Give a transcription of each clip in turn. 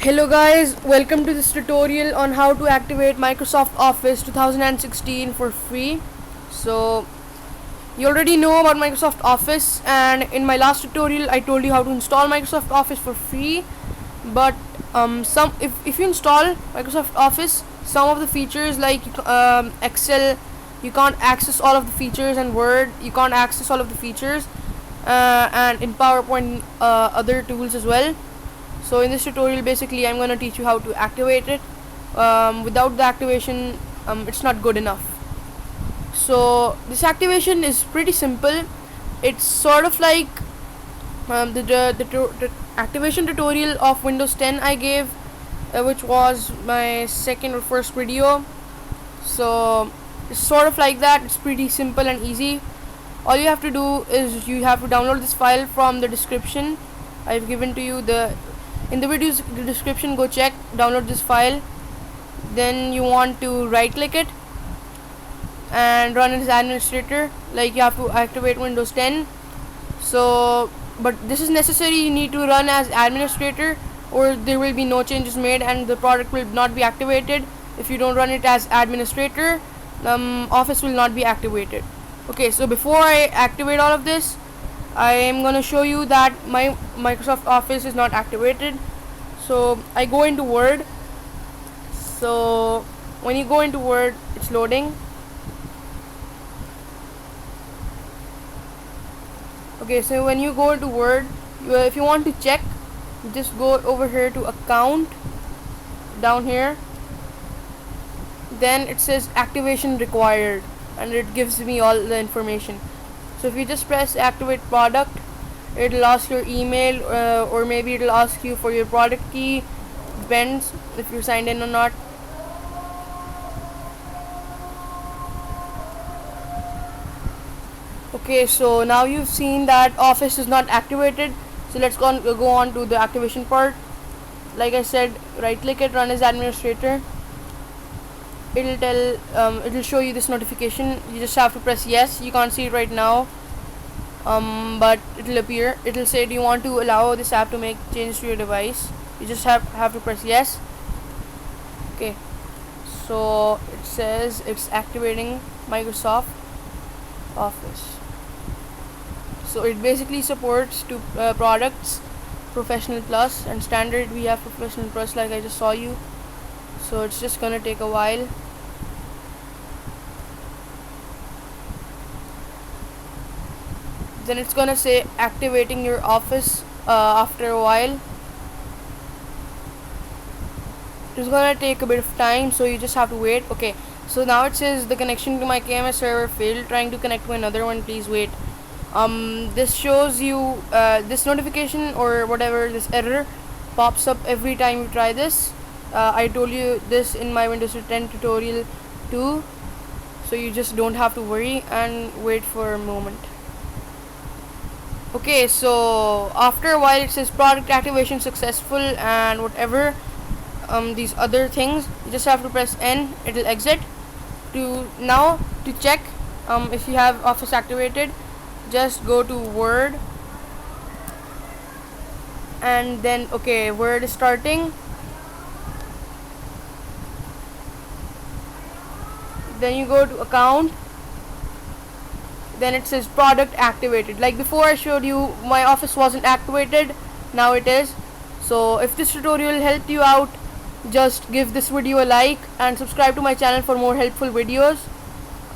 Hello guys, welcome to this tutorial on how to activate Microsoft Office 2016 for free. So you already know about Microsoft Office, and in my last tutorial I told you how to install Microsoft Office for free. But if you install Microsoft Office, some of the features like Excel, you can't access all of the features, and Word, you can't access all of the features, and in PowerPoint, other tools as well. So in this tutorial basically I'm going to teach you how to activate it. Without the activation, it's not good enough. So this activation is pretty simple. It's sort of like the activation tutorial of Windows 10 I gave, which was my second or first video. So it's sort of like that. It's pretty simple and easy. All you have to do is you have to download this file from the description I've given to you. In the video's description, go check, download this file. Then you want to right click it and run it as administrator. Like, you have to activate Windows 10. So but this is necessary, you need to run as administrator, or there will be no changes made and the product will not be activated. If you don't run it as administrator, Office will not be activated. Okay, so before I activate all of this, I am going to show you that my Microsoft Office is not activated. So I go into Word. So when you go into Word, it's loading. Okay, so when you go into Word, if you want to check, just go over here to account, down here. Then it says activation required, and it gives me all the information. So if you just press activate product, it'll ask your email, or maybe it'll ask you for your product key. Depends if you're signed in or not. Okay, so now you've seen that Office is not activated. So let's go on to the activation part. Like I said, right click it, run as administrator. It'll show you this notification. You just have to press yes. You can't see it right now, but it'll appear. It'll say, do you want to allow this app to make changes to your device? You just have to press yes. Okay, so it says it's activating Microsoft Office. So it basically supports two products, Professional Plus and Standard. We have Professional Plus, like I just saw you. So it's just gonna take a while. Then it's gonna say activating your Office after a while. It's gonna take a bit of time, so you just have to wait. Okay, so now it says the connection to my KMS server failed. Trying to connect to another one, please wait. This shows you this notification or whatever, this error pops up every time you try this. I told you this in my Windows 10 tutorial too, so you just don't have to worry and wait for a moment. Okay, so after a while it says product activation successful and whatever, these other things. You just have to press N, it'll exit. To check if you have Office activated, just go to Word, and then Word is starting. Then you go to account. Then it says product activated. Like before I showed you, my Office wasn't activated, now it is. So if this tutorial helped you out, just give this video a like and subscribe to my channel for more helpful videos,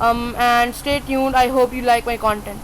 and stay tuned. I hope you like my content.